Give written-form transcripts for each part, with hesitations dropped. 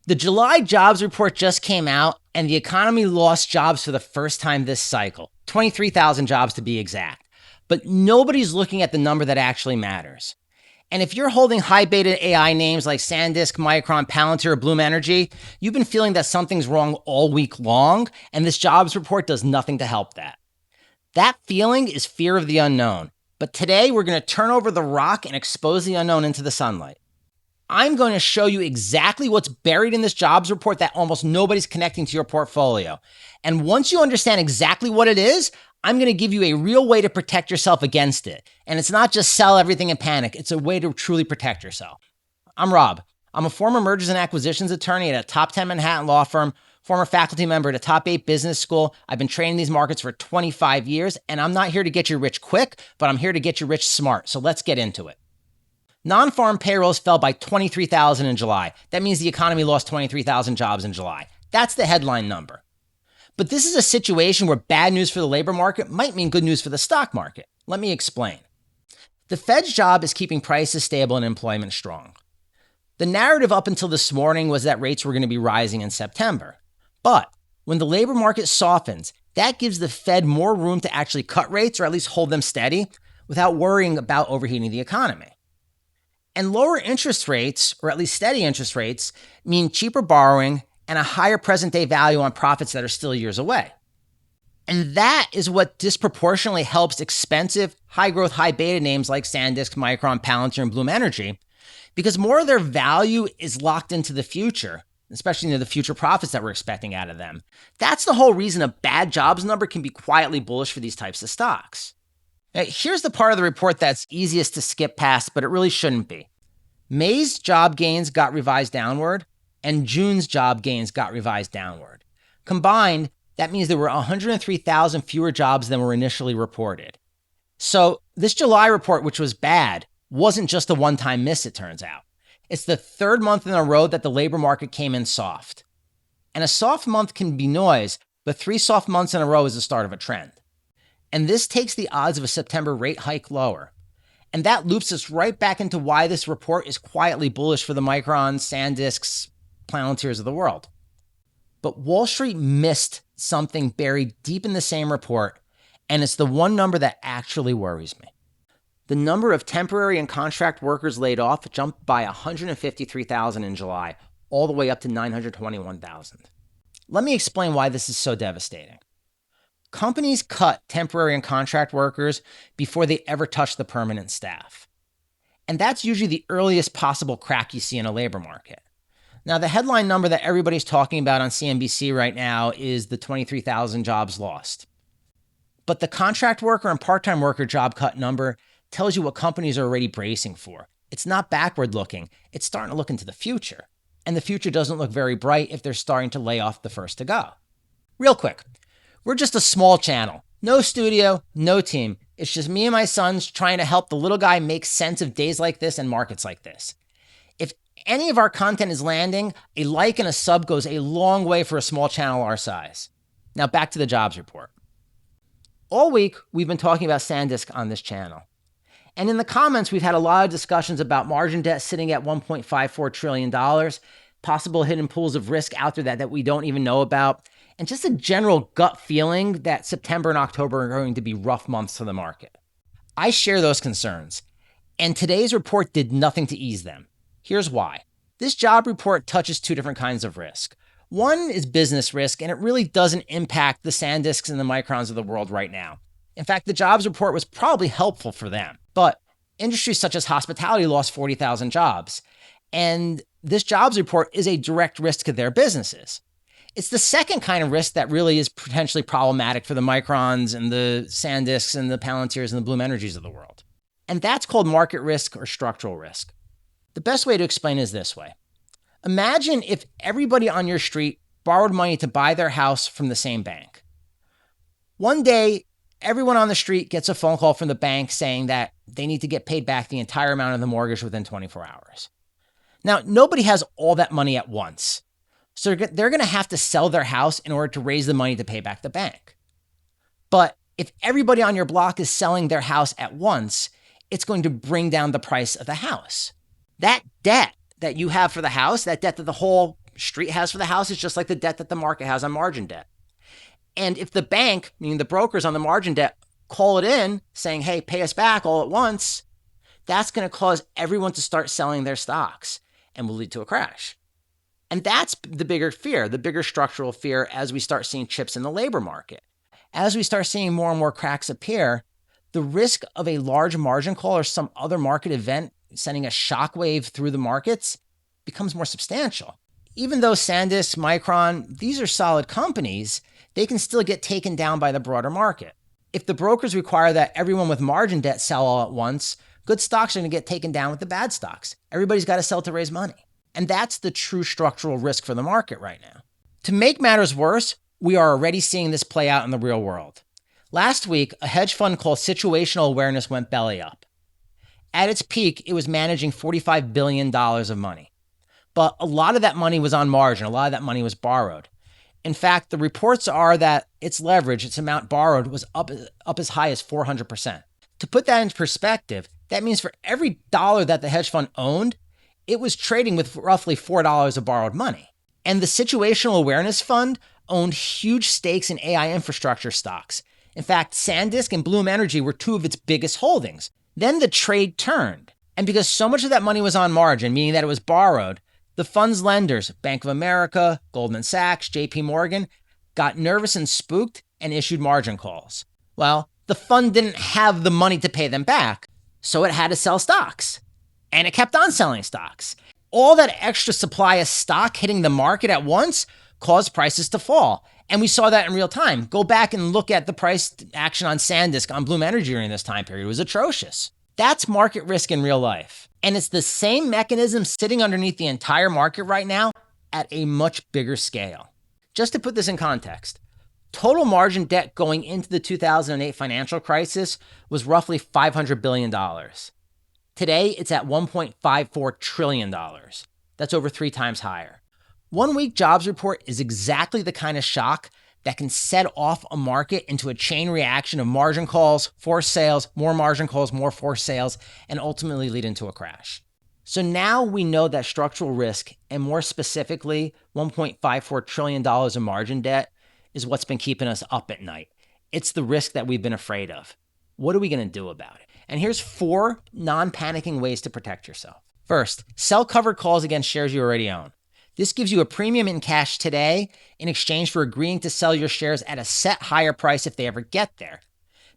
The July jobs report just came out, and the economy lost jobs for the first time this cycle, 23,000 jobs to be exact. But nobody's looking at the number that actually matters. And if you're holding high beta AI names like SanDisk, Micron, Palantir, or Bloom Energy, you've been feeling that something's wrong all week long, and this jobs report does nothing to help that. That feeling is fear of the unknown. But today, we're going to turn over the rock and expose the unknown into the sunlight. I'm going to show you exactly what's buried in this jobs report that almost nobody's connecting to your portfolio. And once you understand exactly what it is, I'm going to give you a real way to protect yourself against it. And it's not just sell everything and panic. It's a way to truly protect yourself. I'm Rob. I'm a former mergers and acquisitions attorney at a top 10 Manhattan law firm, former faculty member at a top 8 business school. I've been trading these markets for 25 years, and I'm not here to get you rich quick, but I'm here to get you rich smart. So let's get into it. Non-farm payrolls fell by 23,000 in July. That means the economy lost 23,000 jobs in July. That's the headline number. But this is a situation where bad news for the labor market might mean good news for the stock market. Let me explain. The Fed's job is keeping prices stable and employment strong. The narrative up until this morning was that rates were going to be rising in September. But when the labor market softens, that gives the Fed more room to actually cut rates or at least hold them steady without worrying about overheating the economy. And lower interest rates, or at least steady interest rates, mean cheaper borrowing and a higher present-day value on profits that are still years away. And that is what disproportionately helps expensive, high-growth, high-beta names like SanDisk, Micron, Palantir, and Bloom Energy, because more of their value is locked into the future, especially into the future profits that we're expecting out of them. That's the whole reason a bad jobs number can be quietly bullish for these types of stocks. Now, here's the part of the report that's easiest to skip past, but it really shouldn't be. May's job gains got revised downward, and June's job gains got revised downward. Combined, that means there were 103,000 fewer jobs than were initially reported. So this July report, which was bad, wasn't just a one-time miss, it turns out. It's the third month in a row that the labor market came in soft. And a soft month can be noise, but 3 soft months in a row is the start of a trend. And this takes the odds of a September rate hike lower. And that loops us right back into why this report is quietly bullish for the Microns, SanDisks, Palantirs of the world. But Wall Street missed something buried deep in the same report, and it's the one number that actually worries me. The number of temporary and contract workers laid off jumped by 153,000 in July, all the way up to 921,000. Let me explain why this is so devastating. Companies cut temporary and contract workers before they ever touch the permanent staff. And that's usually the earliest possible crack you see in a labor market. Now, the headline number that everybody's talking about on CNBC right now is the 23,000 jobs lost. But the contract worker and part-time worker job cut number tells you what companies are already bracing for. It's not backward looking. It's starting to look into the future. And the future doesn't look very bright if they're starting to lay off the first to go. Real quick. We're just a small channel. No studio, no team. It's just me and my sons trying to help the little guy make sense of days like this and markets like this. If any of our content is landing, a like and a sub goes a long way for a small channel our size. Now back to the jobs report. All week, we've been talking about SanDisk on this channel. And in the comments, we've had a lot of discussions about margin debt sitting at $1.54 trillion, possible hidden pools of risk out there that we don't even know about, and just a general gut feeling that September and October are going to be rough months for the market. I share those concerns, and today's report did nothing to ease them. Here's why. This job report touches 2 different kinds of risk. One is business risk, and it really doesn't impact the SanDisks and the Microns of the world right now. In fact, the jobs report was probably helpful for them. But industries such as hospitality lost 40,000 jobs, and this jobs report is a direct risk to their businesses. It's the second kind of risk that really is potentially problematic for the Microns and the SanDisks and the Palantirs and the Bloom Energies of the world. And that's called market risk or structural risk. The best way to explain it is this way. Imagine if everybody on your street borrowed money to buy their house from the same bank. One day, everyone on the street gets a phone call from the bank saying that they need to get paid back the entire amount of the mortgage within 24 hours. Now, nobody has all that money at once. So they're going to have to sell their house in order to raise the money to pay back the bank. But if everybody on your block is selling their house at once, it's going to bring down the price of the house. That debt that you have for the house, that debt that the whole Street has for the house is just like the debt that the market has on margin debt. And if the bank, meaning the brokers on the margin debt, call it in saying, hey, pay us back all at once, that's going to cause everyone to start selling their stocks and will lead to a crash. And that's the bigger fear, the bigger structural fear as we start seeing chips in the labor market. As we start seeing more and more cracks appear, the risk of a large margin call or some other market event sending a shockwave through the markets becomes more substantial. Even though SanDisk, Micron, these are solid companies, they can still get taken down by the broader market. If the brokers require that everyone with margin debt sell all at once, good stocks are going to get taken down with the bad stocks. Everybody's got to sell to raise money. And that's the true structural risk for the market right now. To make matters worse, we are already seeing this play out in the real world. Last week, a hedge fund called Situational Awareness went belly up. At its peak, it was managing $45 billion of money. But a lot of that money was on margin. A lot of that money was borrowed. In fact, the reports are that its leverage, its amount borrowed, was up as high as 400%. To put that into perspective, that means for every dollar that the hedge fund owned, it was trading with roughly $4 of borrowed money. And the Situational Awareness Fund owned huge stakes in AI infrastructure stocks. In fact, SanDisk and Bloom Energy were two of its biggest holdings. Then the trade turned. And because so much of that money was on margin, meaning that it was borrowed, the fund's lenders, Bank of America, Goldman Sachs, JP Morgan, got nervous and spooked and issued margin calls. Well, the fund didn't have the money to pay them back, so it had to sell stocks. And it kept on selling stocks. All that extra supply of stock hitting the market at once caused prices to fall. And we saw that in real time. Go back and look at the price action on SanDisk, on Bloom Energy during this time period. It was atrocious. That's market risk in real life. And it's the same mechanism sitting underneath the entire market right now at a much bigger scale. Just to put this in context, total margin debt going into the 2008 financial crisis was roughly $500 billion. Today, it's at $1.54 trillion. That's over 3 times higher. One week jobs report is exactly the kind of shock that can set off a market into a chain reaction of margin calls, forced sales, more margin calls, more forced sales, and ultimately lead into a crash. So now we know that structural risk, and more specifically, $1.54 trillion of margin debt, is what's been keeping us up at night. It's the risk that we've been afraid of. What are we going to do about it? And here's 4 non-panicking ways to protect yourself. First, sell covered calls against shares you already own. This gives you a premium in cash today in exchange for agreeing to sell your shares at a set higher price if they ever get there.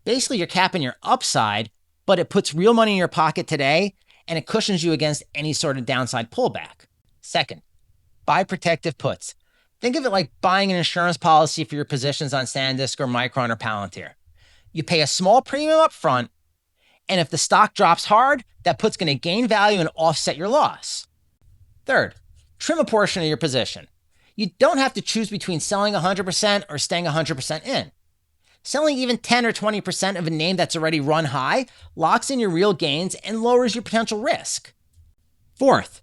Basically, you're capping your upside, but it puts real money in your pocket today and it cushions you against any sort of downside pullback. Second, buy protective puts. Think of it like buying an insurance policy for your positions on SanDisk or Micron or Palantir. You pay a small premium up front, and if the stock drops hard, that put's going to gain value and offset your loss. Third, trim a portion of your position. You don't have to choose between selling 100% or staying 100% in. Selling even 10 or 20% of a name that's already run high locks in your real gains and lowers your potential risk. Fourth,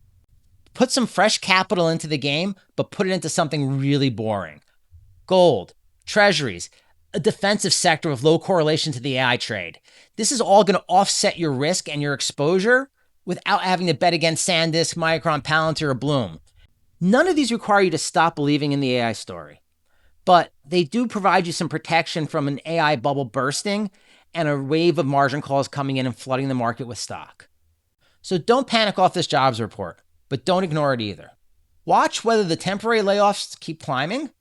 put some fresh capital into the game, but put it into something really boring. Gold, treasuries, a defensive sector with low correlation to the AI trade. This is all going to offset your risk and your exposure without having to bet against SanDisk, Micron, Palantir, or Bloom. None of these require you to stop believing in the AI story, but they do provide you some protection from an AI bubble bursting and a wave of margin calls coming in and flooding the market with stock. So don't panic off this jobs report, but don't ignore it either. Watch whether the temporary layoffs keep climbing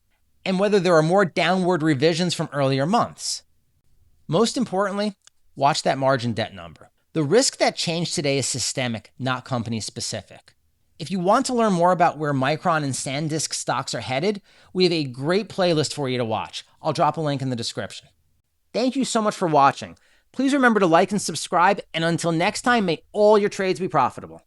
and whether there are more downward revisions from earlier months. Most importantly, watch that margin debt number. The risk that changed today is systemic, not company specific. If you want to learn more about where Micron and SanDisk stocks are headed, we have a great playlist for you to watch. I'll drop a link in the description. Thank you so much for watching. Please remember to like and subscribe, and until next time, may all your trades be profitable.